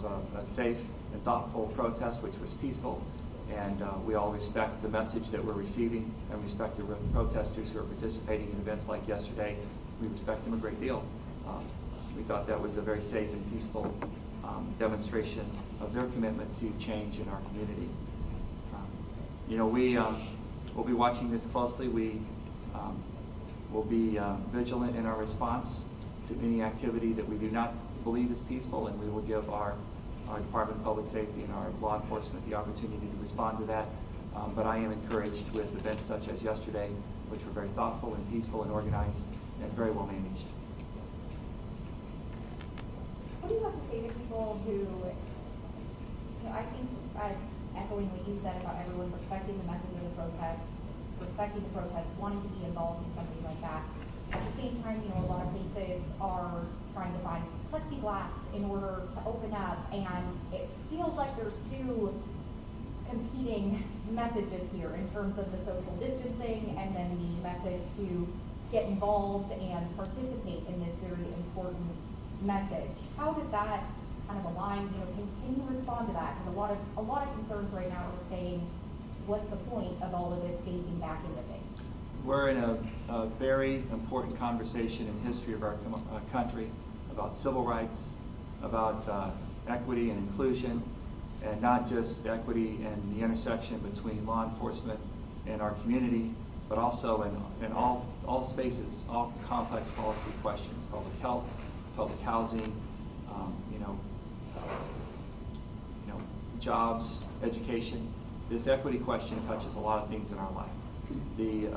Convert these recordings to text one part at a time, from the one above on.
of a safe and thoughtful protest, which was peaceful. And we all respect the message that we're receiving and respect the protesters who are participating in events like yesterday. We respect them a great deal. We thought that was a very safe and peaceful demonstration of their commitment to change in our community. You know, we'll be watching this closely. We will be vigilant in our response to any activity that we do not believe is peaceful, and we will give our Department of Public Safety and our law enforcement the opportunity to respond to that. But I am encouraged with events such as yesterday, which were very thoughtful and peaceful and organized and very well managed. What do you have to say to people who, I think, as echoing what you said about everyone respecting the message of the protest, respecting the protest, wanting to be involved in something like that. At the same time, a lot of places are trying to find plexiglass in order to open up, and it feels like there's two competing messages here in terms of the social distancing and then the message to get involved and participate in this very important message. How does that kind of align? Can you respond to that? Because a lot of concerns right now are saying, what's the point of all of this phasing back into things? We're in a very important conversation in the history of our country about civil rights, about equity and inclusion, and not just equity and the intersection between law enforcement and our community, but also in all spaces, all complex policy questions, public health, public housing, jobs, education. This equity question touches a lot of things in our life. The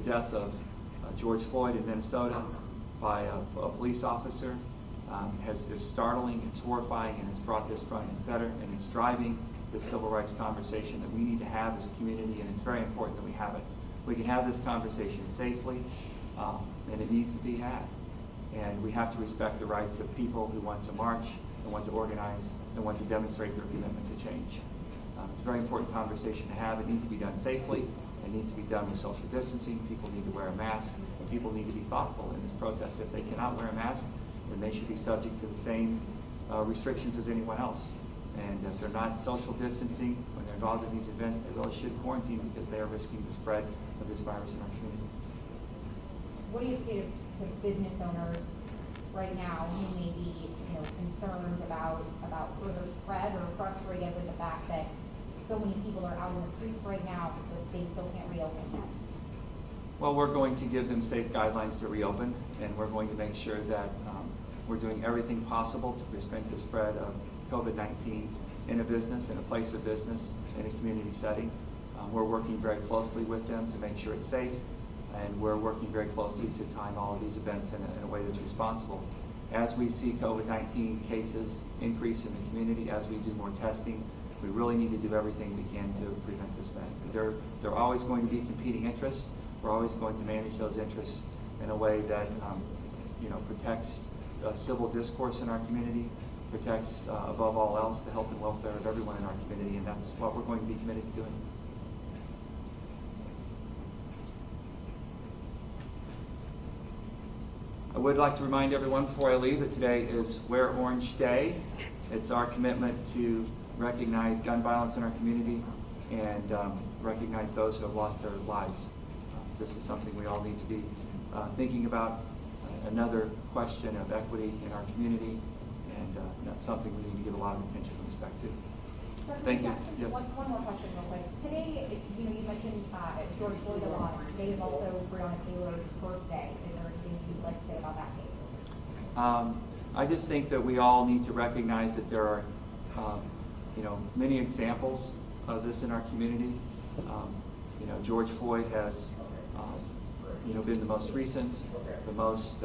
death of George Floyd in Minnesota by a police officer is startling, it's horrifying, and it's brought this front and center, and it's driving this civil rights conversation that we need to have as a community, and it's very important that we have it. We can have this conversation safely, and it needs to be had. And we have to respect the rights of people who want to march, and want to organize, and want to demonstrate their commitment to change. It's a very important conversation to have. It needs to be done safely. It needs to be done with social distancing. People need to wear a mask. And people need to be thoughtful in this protest. If they cannot wear a mask, then they should be subject to the same restrictions as anyone else. And if they're not social distancing when they're involved in these events, they really should quarantine because they are risking the spread of this virus in our community. What do you say to business owners right now who may be concerned about further spread or frustrated with the fact that so many people are out in the streets right now, but they still can't reopen yet? Well, we're going to give them safe guidelines to reopen, and we're going to make sure that we're doing everything possible to prevent the spread of COVID-19 in a business, in a place of business, in a community setting. We're working very closely with them to make sure it's safe, and we're working very closely to time all of these events in a way that's responsible. As we see COVID-19 cases increase in the community, as we do more testing, we really need to do everything we can to prevent this spread. There are always going to be competing interests. We're always going to manage those interests in a way that protects civil discourse in our community, protects above all else the health and welfare of everyone in our community, and that's what we're going to be committed to doing. I would like to remind everyone before I leave that today is Wear Orange Day. It's our commitment to recognize gun violence in our community and recognize those who have lost their lives. This is something we all need to be thinking about. Another question of equity in our community, and that's something we need to give a lot of attention and respect to. Thank you. Yes. One more question real quick. Today, you mentioned George Floyd a lot. Today is also Breonna Taylor's birthday. Is there anything you'd like to say about that case? I just think that we all need to recognize that there are many examples of this in our community. George Floyd has been the most recent, the most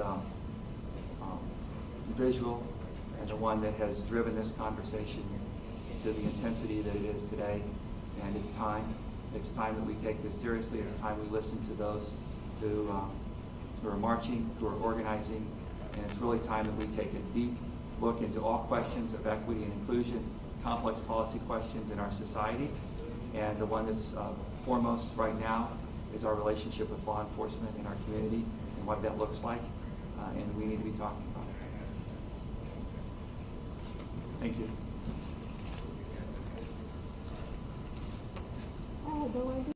visual, and the one that has driven this conversation to the intensity that it is today. And it's time. It's time that we take this seriously. It's time we listen to those who are marching, who are organizing, and it's really time that we take a deep look into all questions of equity and inclusion, complex policy questions in our society. And the one that's foremost right now is our relationship with law enforcement in our community and what that looks like, and we need to be talking about it. Thank you. I had no idea.